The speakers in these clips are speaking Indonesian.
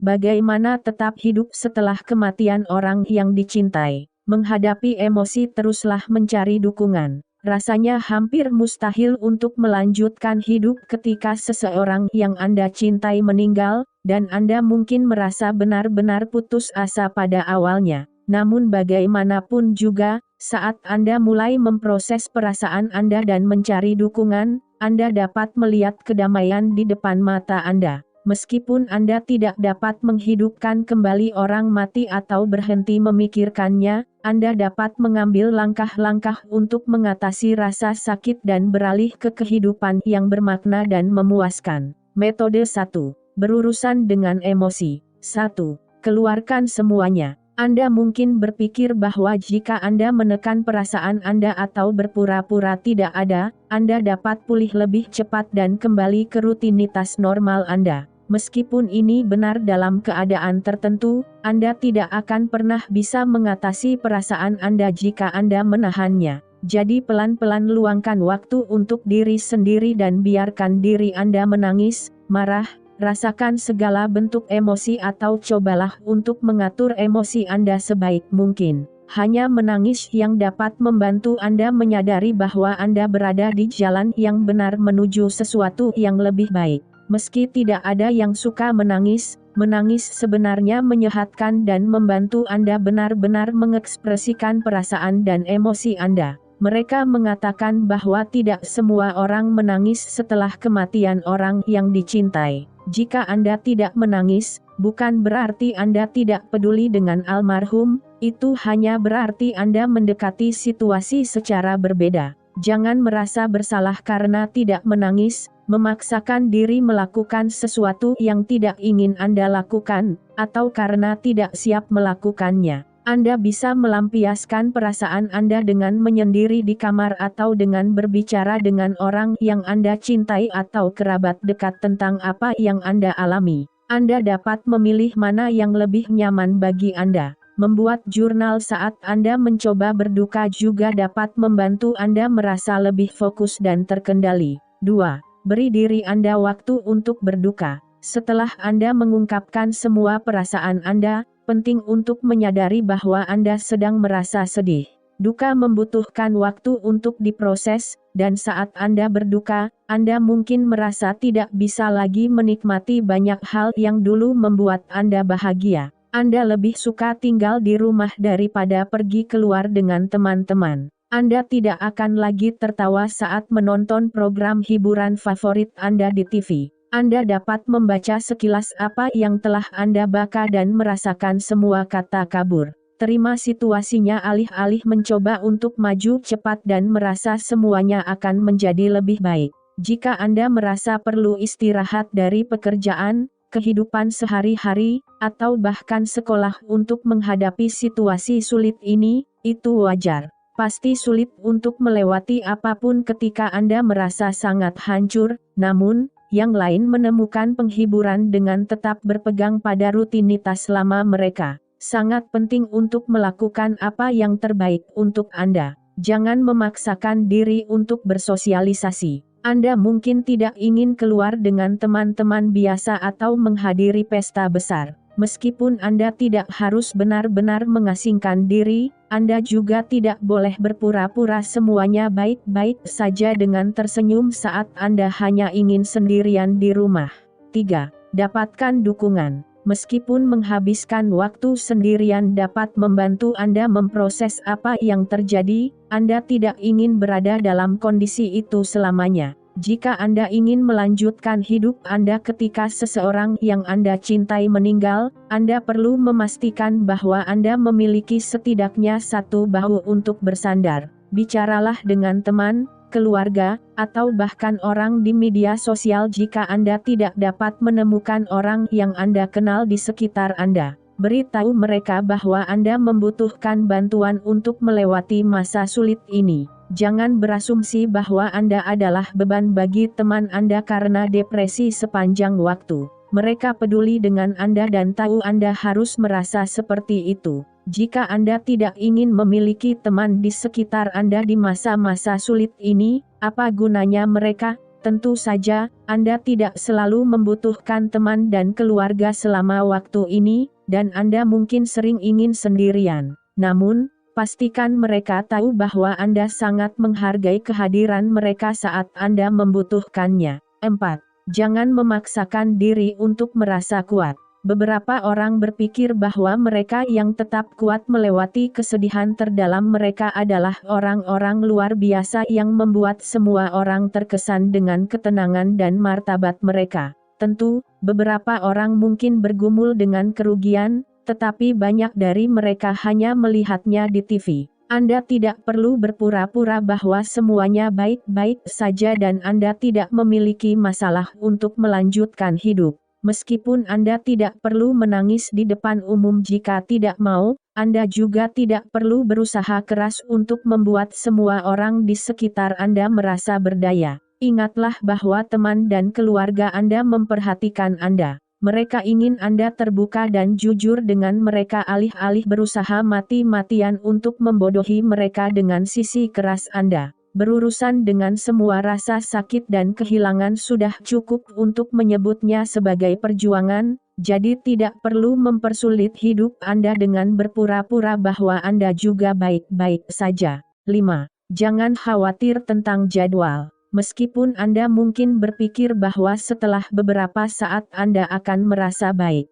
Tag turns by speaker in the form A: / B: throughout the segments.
A: Bagaimana tetap hidup setelah kematian orang yang dicintai? Menghadapi emosi teruslah mencari dukungan. Rasanya hampir mustahil untuk melanjutkan hidup ketika seseorang yang Anda cintai meninggal, dan Anda mungkin merasa benar-benar putus asa pada awalnya. Namun bagaimanapun juga, saat Anda mulai memproses perasaan Anda dan mencari dukungan, Anda dapat melihat kedamaian di depan mata Anda. Meskipun Anda tidak dapat menghidupkan kembali orang mati atau berhenti memikirkannya, Anda dapat mengambil langkah-langkah untuk mengatasi rasa sakit dan beralih ke kehidupan yang bermakna dan memuaskan. Metode 1. Berurusan dengan emosi. 1. Keluarkan semuanya. Anda mungkin berpikir bahwa jika Anda menekan perasaan Anda atau berpura-pura tidak ada, Anda dapat pulih lebih cepat dan kembali ke rutinitas normal Anda. Meskipun ini benar dalam keadaan tertentu, Anda tidak akan pernah bisa mengatasi perasaan Anda jika Anda menahannya. Jadi pelan-pelan luangkan waktu untuk diri sendiri dan biarkan diri Anda menangis, marah, rasakan segala bentuk emosi atau cobalah untuk mengatur emosi Anda sebaik mungkin. Hanya menangis yang dapat membantu Anda menyadari bahwa Anda berada di jalan yang benar menuju sesuatu yang lebih baik. Meski tidak ada yang suka menangis, menangis sebenarnya menyehatkan dan membantu Anda benar-benar mengekspresikan perasaan dan emosi Anda. Mereka mengatakan bahwa tidak semua orang menangis setelah kematian orang yang dicintai. Jika Anda tidak menangis, bukan berarti Anda tidak peduli dengan almarhum, itu hanya berarti Anda mendekati situasi secara berbeda. Jangan merasa bersalah karena tidak menangis, memaksakan diri melakukan sesuatu yang tidak ingin Anda lakukan, atau karena tidak siap melakukannya. Anda bisa melampiaskan perasaan Anda dengan menyendiri di kamar atau dengan berbicara dengan orang yang Anda cintai atau kerabat dekat tentang apa yang Anda alami. Anda dapat memilih mana yang lebih nyaman bagi Anda. Membuat jurnal saat Anda mencoba berduka juga dapat membantu Anda merasa lebih fokus dan terkendali. 2. Beri diri Anda waktu untuk berduka. Setelah Anda mengungkapkan semua perasaan Anda, penting untuk menyadari bahwa Anda sedang merasa sedih. Duka membutuhkan waktu untuk diproses, dan saat Anda berduka, Anda mungkin merasa tidak bisa lagi menikmati banyak hal yang dulu membuat Anda bahagia. Anda lebih suka tinggal di rumah daripada pergi keluar dengan teman-teman. Anda tidak akan lagi tertawa saat menonton program hiburan favorit Anda di TV. Anda dapat membaca sekilas apa yang telah Anda baca dan merasakan semua kata kabur. Terima situasinya alih-alih mencoba untuk maju cepat dan merasa semuanya akan menjadi lebih baik. Jika Anda merasa perlu istirahat dari pekerjaan, kehidupan sehari-hari, atau bahkan sekolah untuk menghadapi situasi sulit ini, itu wajar. Pasti sulit untuk melewati apapun ketika Anda merasa sangat hancur, namun, yang lain menemukan penghiburan dengan tetap berpegang pada rutinitas lama mereka. Sangat penting untuk melakukan apa yang terbaik untuk Anda. Jangan memaksakan diri untuk bersosialisasi. Anda mungkin tidak ingin keluar dengan teman-teman biasa atau menghadiri pesta besar. Meskipun Anda tidak harus benar-benar mengasingkan diri, Anda juga tidak boleh berpura-pura semuanya baik-baik saja dengan tersenyum saat Anda hanya ingin sendirian di rumah. 3. Dapatkan dukungan. Meskipun menghabiskan waktu sendirian dapat membantu Anda memproses apa yang terjadi, Anda tidak ingin berada dalam kondisi itu selamanya. Jika Anda ingin melanjutkan hidup Anda ketika seseorang yang Anda cintai meninggal, Anda perlu memastikan bahwa Anda memiliki setidaknya satu bahu untuk bersandar. Bicaralah dengan teman, keluarga, atau bahkan orang di media sosial jika Anda tidak dapat menemukan orang yang Anda kenal di sekitar Anda. Beritahu mereka bahwa Anda membutuhkan bantuan untuk melewati masa sulit ini. Jangan berasumsi bahwa Anda adalah beban bagi teman Anda karena depresi sepanjang waktu. Mereka peduli dengan Anda dan tahu Anda harus merasa seperti itu. Jika Anda tidak ingin memiliki teman di sekitar Anda di masa-masa sulit ini, apa gunanya mereka? Tentu saja, Anda tidak selalu membutuhkan teman dan keluarga selama waktu ini, dan Anda mungkin sering ingin sendirian. Namun, pastikan mereka tahu bahwa Anda sangat menghargai kehadiran mereka saat Anda membutuhkannya. 4. Jangan memaksakan diri untuk merasa kuat. Beberapa orang berpikir bahwa mereka yang tetap kuat melewati kesedihan terdalam mereka adalah orang-orang luar biasa yang membuat semua orang terkesan dengan ketenangan dan martabat mereka. Tentu, beberapa orang mungkin bergumul dengan kerugian, tetapi banyak dari mereka hanya melihatnya di TV. Anda tidak perlu berpura-pura bahwa semuanya baik-baik saja dan Anda tidak memiliki masalah untuk melanjutkan hidup. Meskipun Anda tidak perlu menangis di depan umum jika tidak mau, Anda juga tidak perlu berusaha keras untuk membuat semua orang di sekitar Anda merasa berdaya. Ingatlah bahwa teman dan keluarga Anda memperhatikan Anda. Mereka ingin Anda terbuka dan jujur dengan mereka alih-alih berusaha mati-matian untuk membodohi mereka dengan sisi keras Anda. Berurusan dengan semua rasa sakit dan kehilangan sudah cukup untuk menyebutnya sebagai perjuangan, jadi tidak perlu mempersulit hidup Anda dengan berpura-pura bahwa Anda juga baik-baik saja. 5. Jangan khawatir tentang jadwal. Meskipun Anda mungkin berpikir bahwa setelah beberapa saat Anda akan merasa baik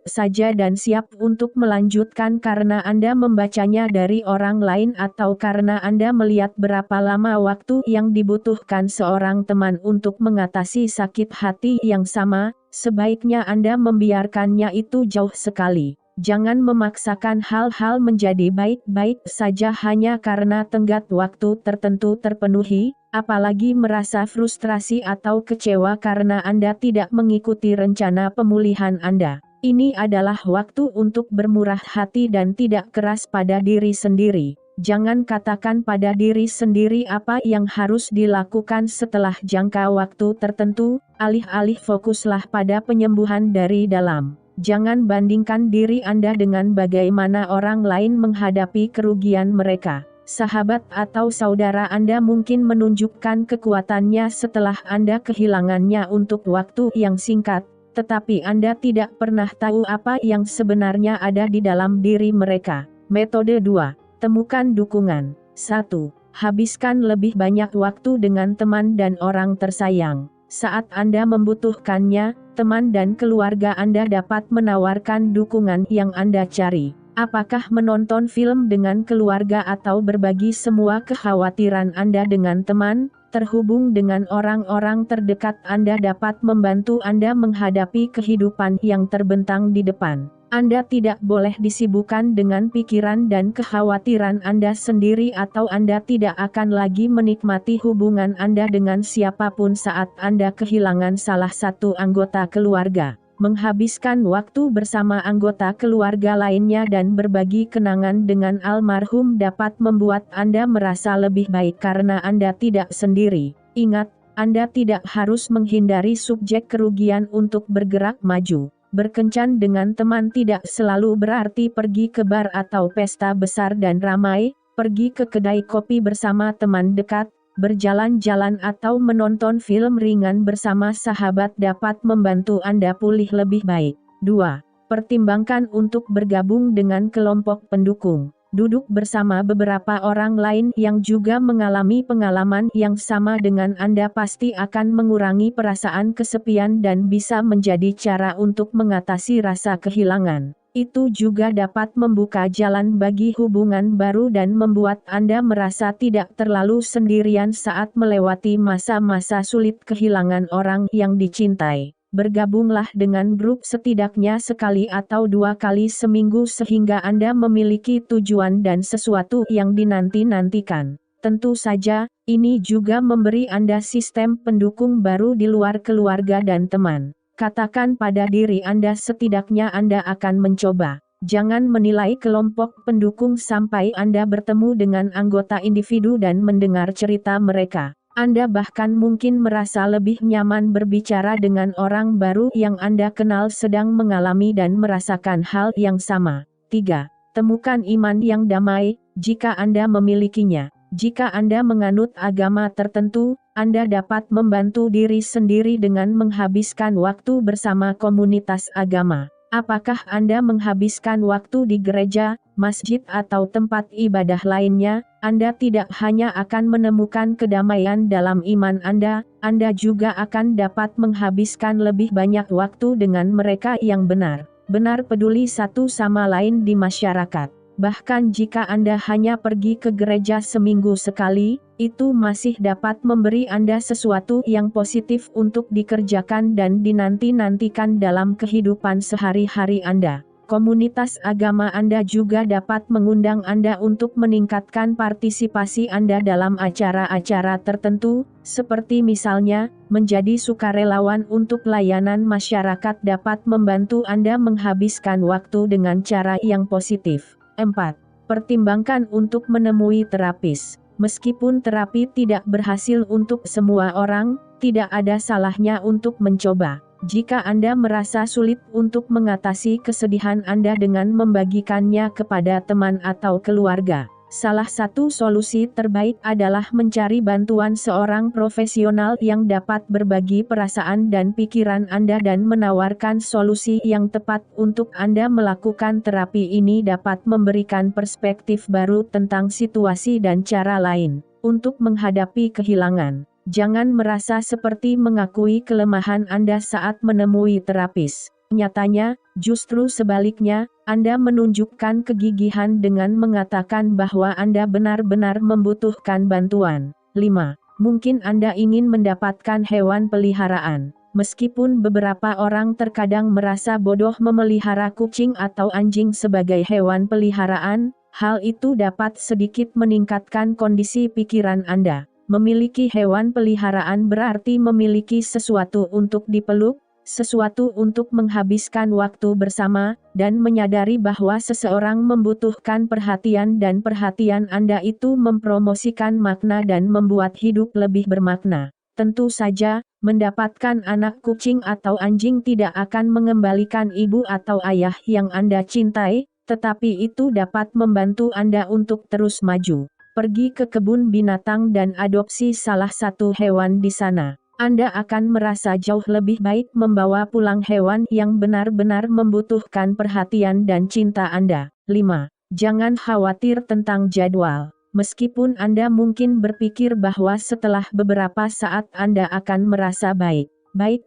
A: saja dan siap untuk melanjutkan karena Anda membacanya dari orang lain atau karena Anda melihat berapa lama waktu yang dibutuhkan seorang teman untuk mengatasi sakit hati yang sama, sebaiknya Anda membiarkannya itu jauh sekali. Jangan memaksakan hal-hal menjadi baik-baik saja hanya karena tenggat waktu tertentu terpenuhi, apalagi merasa frustrasi atau kecewa karena Anda tidak mengikuti rencana pemulihan Anda. Ini adalah waktu untuk bermurah hati dan tidak keras pada diri sendiri. Jangan katakan pada diri sendiri apa yang harus dilakukan setelah jangka waktu tertentu, alih-alih fokuslah pada penyembuhan dari dalam. Jangan bandingkan diri Anda dengan bagaimana orang lain menghadapi kerugian mereka. Sahabat atau saudara Anda mungkin menunjukkan kekuatannya setelah Anda kehilangannya untuk waktu yang singkat, tetapi Anda tidak pernah tahu apa yang sebenarnya ada di dalam diri mereka. Metode 2. Temukan dukungan. 1. Habiskan lebih banyak waktu dengan teman dan orang tersayang. Saat Anda membutuhkannya, teman dan keluarga Anda dapat menawarkan dukungan yang Anda cari. Apakah menonton film dengan keluarga atau berbagi semua kekhawatiran Anda dengan teman? Terhubung dengan orang-orang terdekat Anda dapat membantu Anda menghadapi kehidupan yang terbentang di depan. Anda tidak boleh disibukkan dengan pikiran dan kekhawatiran Anda sendiri atau Anda tidak akan lagi menikmati hubungan Anda dengan siapapun saat Anda kehilangan salah satu anggota keluarga. Menghabiskan waktu bersama anggota keluarga lainnya dan berbagi kenangan dengan almarhum dapat membuat Anda merasa lebih baik karena Anda tidak sendiri. Ingat, Anda tidak harus menghindari subjek kerugian untuk bergerak maju. Berkencan dengan teman tidak selalu berarti pergi ke bar atau pesta besar dan ramai, pergi ke kedai kopi bersama teman dekat, berjalan-jalan atau menonton film ringan bersama sahabat dapat membantu Anda pulih lebih baik. 2. Pertimbangkan untuk bergabung dengan kelompok pendukung. Duduk bersama beberapa orang lain yang juga mengalami pengalaman yang sama dengan Anda pasti akan mengurangi perasaan kesepian dan bisa menjadi cara untuk mengatasi rasa kehilangan. Itu juga dapat membuka jalan bagi hubungan baru dan membuat Anda merasa tidak terlalu sendirian saat melewati masa-masa sulit kehilangan orang yang dicintai. Bergabunglah dengan grup setidaknya sekali atau 2 kali seminggu sehingga Anda memiliki tujuan dan sesuatu yang dinanti-nantikan. Tentu saja, ini juga memberi Anda sistem pendukung baru di luar keluarga dan teman. Katakan pada diri Anda setidaknya Anda akan mencoba. Jangan menilai kelompok pendukung sampai Anda bertemu dengan anggota individu dan mendengar cerita mereka. Anda bahkan mungkin merasa lebih nyaman berbicara dengan orang baru yang Anda kenal sedang mengalami dan merasakan hal yang sama. 3. Temukan iman yang damai, jika Anda memilikinya. Jika Anda menganut agama tertentu, Anda dapat membantu diri sendiri dengan menghabiskan waktu bersama komunitas agama. Apakah Anda menghabiskan waktu di gereja, masjid atau tempat ibadah lainnya? Anda tidak hanya akan menemukan kedamaian dalam iman Anda juga akan dapat menghabiskan lebih banyak waktu dengan mereka yang benar-benar peduli satu sama lain di masyarakat. Bahkan jika Anda hanya pergi ke gereja seminggu sekali, itu masih dapat memberi Anda sesuatu yang positif untuk dikerjakan dan dinanti-nantikan dalam kehidupan sehari-hari Anda. Komunitas agama Anda juga dapat mengundang Anda untuk meningkatkan partisipasi Anda dalam acara-acara tertentu, seperti misalnya, menjadi sukarelawan untuk layanan masyarakat dapat membantu Anda menghabiskan waktu dengan cara yang positif. 4. Pertimbangkan untuk menemui terapis. Meskipun terapi tidak berhasil untuk semua orang, tidak ada salahnya untuk mencoba. Jika Anda merasa sulit untuk mengatasi kesedihan Anda dengan membagikannya kepada teman atau keluarga, salah satu solusi terbaik adalah mencari bantuan seorang profesional yang dapat berbagi perasaan dan pikiran Anda dan menawarkan solusi yang tepat untuk Anda. Melakukan terapi ini dapat memberikan perspektif baru tentang situasi dan cara lain untuk menghadapi kehilangan. Jangan merasa seperti mengakui kelemahan Anda saat menemui terapis. Nyatanya, justru sebaliknya, Anda menunjukkan kegigihan dengan mengatakan bahwa Anda benar-benar membutuhkan bantuan. 5. Mungkin Anda ingin mendapatkan hewan peliharaan. Meskipun beberapa orang terkadang merasa bodoh memelihara kucing atau anjing sebagai hewan peliharaan, hal itu dapat sedikit meningkatkan kondisi pikiran Anda. Memiliki hewan peliharaan berarti memiliki sesuatu untuk dipeluk, sesuatu untuk menghabiskan waktu bersama, dan menyadari bahwa seseorang membutuhkan perhatian dan perhatian Anda itu mempromosikan makna dan membuat hidup lebih bermakna. Tentu saja, mendapatkan anak kucing atau anjing tidak akan mengembalikan ibu atau ayah yang Anda cintai, tetapi itu dapat membantu Anda untuk terus maju. Pergi ke kebun binatang dan adopsi salah satu hewan di sana. Anda akan merasa jauh lebih baik membawa pulang hewan yang benar-benar membutuhkan perhatian dan cinta Anda. 5. Jangan khawatir tentang jadwal. Meskipun Anda mungkin berpikir bahwa setelah beberapa saat Anda akan merasa baik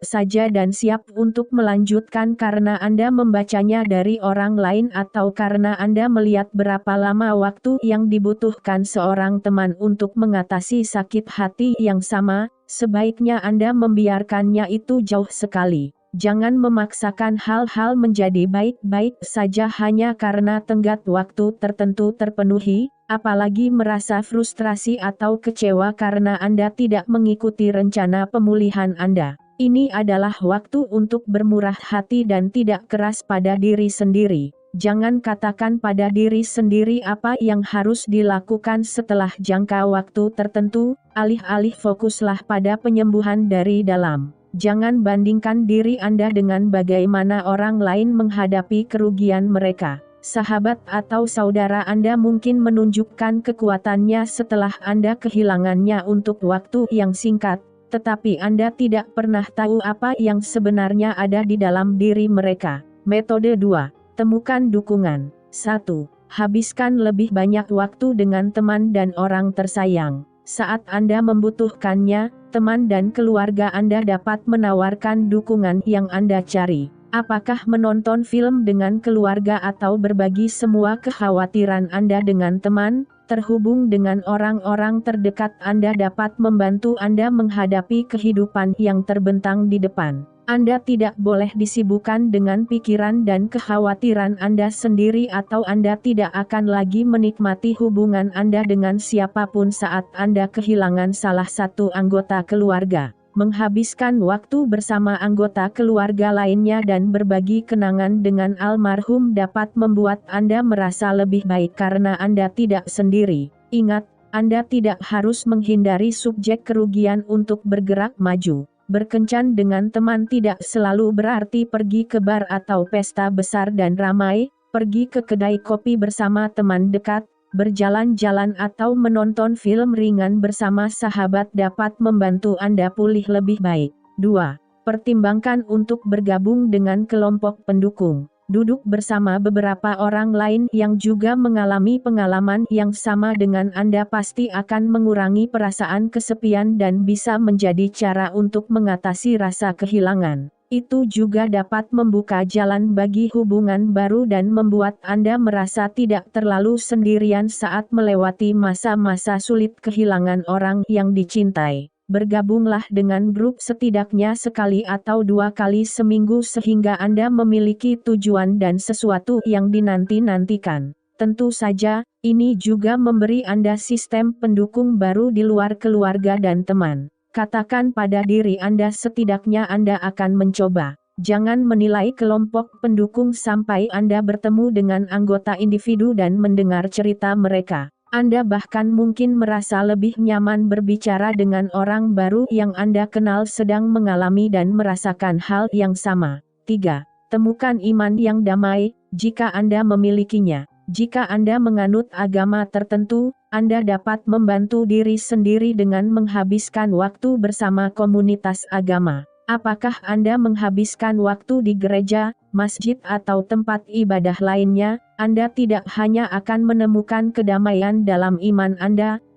A: saja dan siap untuk melanjutkan karena Anda membacanya dari orang lain atau karena Anda melihat berapa lama waktu yang dibutuhkan seorang teman untuk mengatasi sakit hati yang sama, sebaiknya Anda membiarkannya itu jauh sekali. Jangan memaksakan hal-hal menjadi baik-baik saja hanya karena tenggat waktu tertentu terpenuhi, apalagi merasa frustrasi atau kecewa karena Anda tidak mengikuti rencana pemulihan Anda. Ini adalah waktu untuk bermurah hati dan tidak keras pada diri sendiri. Jangan katakan pada diri sendiri apa yang harus dilakukan setelah jangka waktu tertentu, alih-alih fokuslah pada penyembuhan dari dalam. Jangan bandingkan diri Anda dengan bagaimana orang lain menghadapi kerugian mereka. Sahabat atau saudara Anda mungkin menunjukkan kekuatannya setelah Anda kehilangannya untuk waktu yang singkat, tetapi Anda tidak pernah tahu apa yang sebenarnya ada di dalam diri mereka. Metode 2. Temukan dukungan. 1. Habiskan lebih banyak waktu dengan teman dan orang tersayang. Saat Anda membutuhkannya, teman dan keluarga Anda dapat menawarkan dukungan yang Anda cari. Apakah menonton film dengan keluarga atau berbagi semua kekhawatiran Anda dengan teman? Terhubung dengan orang-orang terdekat Anda dapat membantu Anda menghadapi kehidupan yang terbentang di depan. Anda tidak boleh disibukkan dengan pikiran dan kekhawatiran Anda sendiri atau Anda tidak akan lagi menikmati hubungan Anda dengan siapapun saat Anda kehilangan salah satu anggota keluarga. Menghabiskan waktu bersama anggota keluarga lainnya dan berbagi kenangan dengan almarhum dapat membuat Anda merasa lebih baik karena Anda tidak sendiri. Ingat, Anda tidak harus menghindari subjek kerugian untuk bergerak maju. Berkencan dengan teman tidak selalu berarti pergi ke bar atau pesta besar dan ramai, pergi ke kedai kopi bersama teman dekat, Berjalan-jalan atau menonton film ringan bersama sahabat dapat membantu Anda pulih lebih baik. 2. Pertimbangkan untuk bergabung dengan kelompok pendukung. Duduk bersama beberapa orang lain yang juga mengalami pengalaman yang sama dengan Anda pasti akan mengurangi perasaan kesepian dan bisa menjadi cara untuk mengatasi rasa kehilangan. Itu juga dapat membuka jalan bagi hubungan baru dan membuat Anda merasa tidak terlalu sendirian saat melewati masa-masa sulit kehilangan orang yang dicintai. Bergabunglah dengan grup setidaknya sekali atau 2 kali seminggu sehingga Anda memiliki tujuan dan sesuatu yang dinanti-nantikan. Tentu saja, ini juga memberi Anda sistem pendukung baru di luar keluarga dan teman. Katakan pada diri Anda setidaknya Anda akan mencoba. Jangan menilai kelompok pendukung sampai Anda bertemu dengan anggota individu dan mendengar cerita mereka. Anda bahkan mungkin merasa lebih nyaman berbicara dengan orang baru yang Anda kenal sedang mengalami dan merasakan hal yang sama. 3. Temukan iman yang damai, jika Anda memilikinya. Jika Anda menganut agama tertentu, Anda dapat membantu diri sendiri dengan menghabiskan waktu bersama komunitas agama. Apakah Anda menghabiskan waktu di gereja, masjid atau tempat ibadah lainnya? Anda tidak hanya akan menemukan kedamaian dalam iman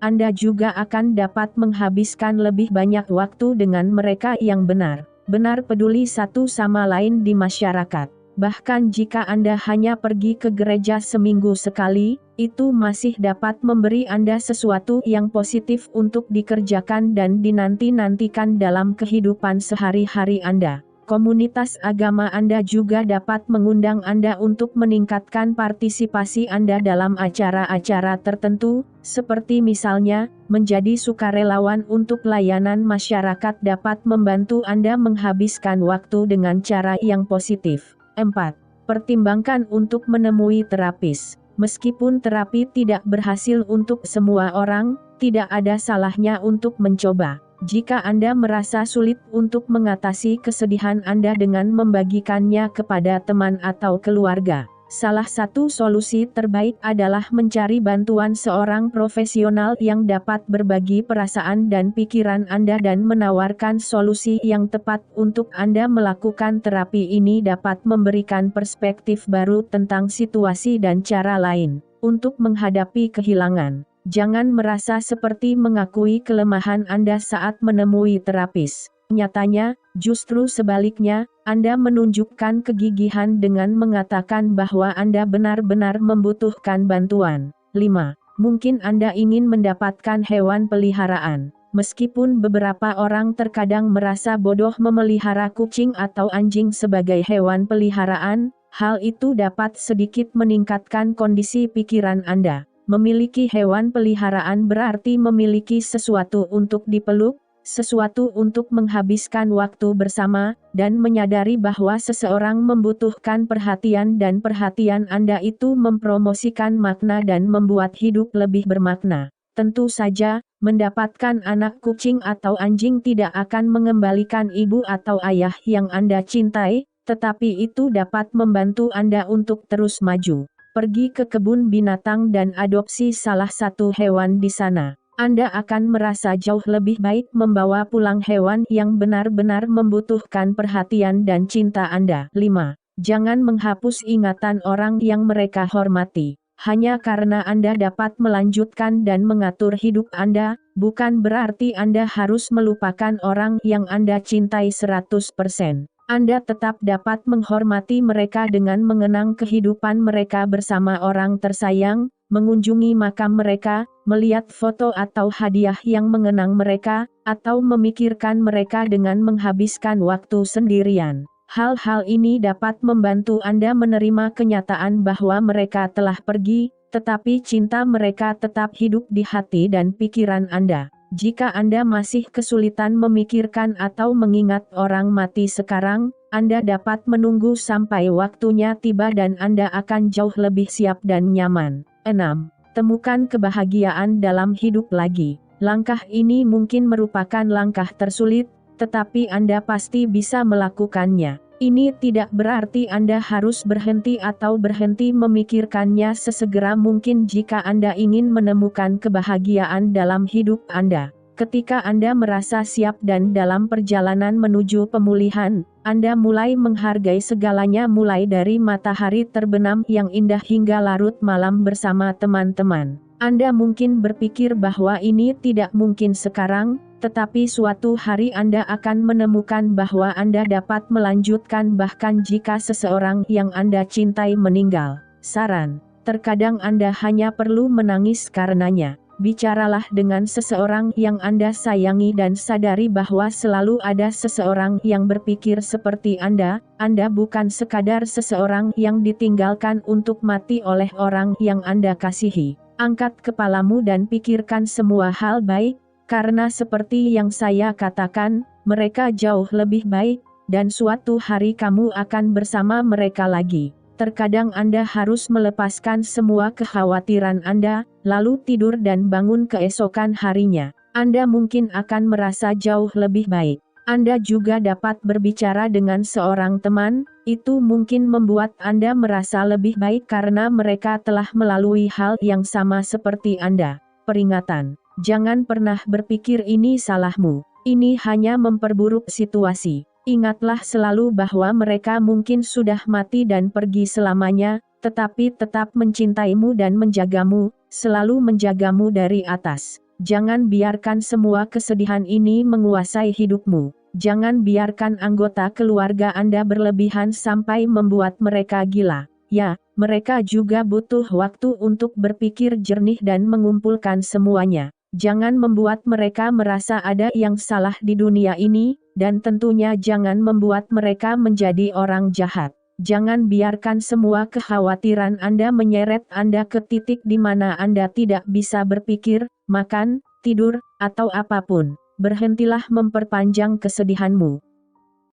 A: Anda juga akan dapat menghabiskan lebih banyak waktu dengan mereka yang benar-benar peduli satu sama lain di masyarakat. Bahkan jika Anda hanya pergi ke gereja seminggu sekali, itu masih dapat memberi Anda sesuatu yang positif untuk dikerjakan dan dinanti-nantikan dalam kehidupan sehari-hari Anda. Komunitas agama Anda juga dapat mengundang Anda untuk meningkatkan partisipasi Anda dalam acara-acara tertentu, seperti misalnya, menjadi sukarelawan untuk layanan masyarakat dapat membantu Anda menghabiskan waktu dengan cara yang positif. 4. Pertimbangkan untuk menemui terapis. Meskipun terapi tidak berhasil untuk semua orang, tidak ada salahnya untuk mencoba. Jika Anda merasa sulit untuk mengatasi kesedihan Anda dengan membagikannya kepada teman atau keluarga, salah satu solusi terbaik adalah mencari bantuan seorang profesional yang dapat berbagi perasaan dan pikiran Anda dan menawarkan solusi yang tepat untuk Anda melakukan terapi ini dapat memberikan perspektif baru tentang situasi dan cara lain untuk menghadapi kehilangan. Jangan merasa seperti mengakui kelemahan Anda saat menemui terapis. Nyatanya, justru sebaliknya, Anda menunjukkan kegigihan dengan mengatakan bahwa Anda benar-benar membutuhkan bantuan. 5. Mungkin Anda ingin mendapatkan hewan peliharaan. Meskipun beberapa orang terkadang merasa bodoh memelihara kucing atau anjing sebagai hewan peliharaan, hal itu dapat sedikit meningkatkan kondisi pikiran Anda. Memiliki hewan peliharaan berarti memiliki sesuatu untuk dipeluk, sesuatu untuk menghabiskan waktu bersama, dan menyadari bahwa seseorang membutuhkan perhatian dan perhatian Anda itu mempromosikan makna dan membuat hidup lebih bermakna. Tentu saja, mendapatkan anak kucing atau anjing tidak akan mengembalikan ibu atau ayah yang Anda cintai, tetapi itu dapat membantu Anda untuk terus maju. Pergi ke kebun binatang dan adopsi salah satu hewan di sana. Anda akan merasa jauh lebih baik membawa pulang hewan yang benar-benar membutuhkan perhatian dan cinta Anda. 5. Jangan menghapus ingatan orang yang mereka hormati. Hanya karena Anda dapat melanjutkan dan mengatur hidup Anda, bukan berarti Anda harus melupakan orang yang Anda cintai 100%. Anda tetap dapat menghormati mereka dengan mengenang kehidupan mereka bersama orang tersayang, mengunjungi makam mereka, melihat foto atau hadiah yang mengenang mereka, atau memikirkan mereka dengan menghabiskan waktu sendirian. Hal-hal ini dapat membantu Anda menerima kenyataan bahwa mereka telah pergi, tetapi cinta mereka tetap hidup di hati dan pikiran Anda. Jika Anda masih kesulitan memikirkan atau mengingat orang mati sekarang, Anda dapat menunggu sampai waktunya tiba dan Anda akan jauh lebih siap dan nyaman. 6. Temukan kebahagiaan dalam hidup lagi. Langkah ini mungkin merupakan langkah tersulit, tetapi Anda pasti bisa melakukannya. Ini tidak berarti Anda harus berhenti atau berhenti memikirkannya sesegera mungkin jika Anda ingin menemukan kebahagiaan dalam hidup Anda. Ketika Anda merasa siap dan dalam perjalanan menuju pemulihan, Anda mulai menghargai segalanya mulai dari matahari terbenam yang indah hingga larut malam bersama teman-teman. Anda mungkin berpikir bahwa ini tidak mungkin sekarang, tetapi suatu hari Anda akan menemukan bahwa Anda dapat melanjutkan bahkan jika seseorang yang Anda cintai meninggal. Saran: terkadang Anda hanya perlu menangis karenanya. Bicaralah dengan seseorang yang Anda sayangi dan sadari bahwa selalu ada seseorang yang berpikir seperti Anda. Anda bukan sekadar seseorang yang ditinggalkan untuk mati oleh orang yang Anda kasihi. Angkat kepalamu dan pikirkan semua hal baik, karena seperti yang saya katakan, mereka jauh lebih baik, dan suatu hari kamu akan bersama mereka lagi. Terkadang Anda harus melepaskan semua kekhawatiran Anda, lalu tidur dan bangun keesokan harinya. Anda mungkin akan merasa jauh lebih baik. Anda juga dapat berbicara dengan seorang teman, itu mungkin membuat Anda merasa lebih baik karena mereka telah melalui hal yang sama seperti Anda. Peringatan: jangan pernah berpikir ini salahmu. Ini hanya memperburuk situasi. Ingatlah selalu bahwa mereka mungkin sudah mati dan pergi selamanya, tetapi tetap mencintaimu dan menjagamu, selalu menjagamu dari atas. Jangan biarkan semua kesedihan ini menguasai hidupmu. Jangan biarkan anggota keluarga Anda berlebihan sampai membuat mereka gila. Ya, mereka juga butuh waktu untuk berpikir jernih dan mengumpulkan semuanya. Jangan membuat mereka merasa ada yang salah di dunia ini, dan tentunya jangan membuat mereka menjadi orang jahat. Jangan biarkan semua kekhawatiran Anda menyeret Anda ke titik di mana Anda tidak bisa berpikir, makan, tidur, atau apapun. Berhentilah memperpanjang kesedihanmu.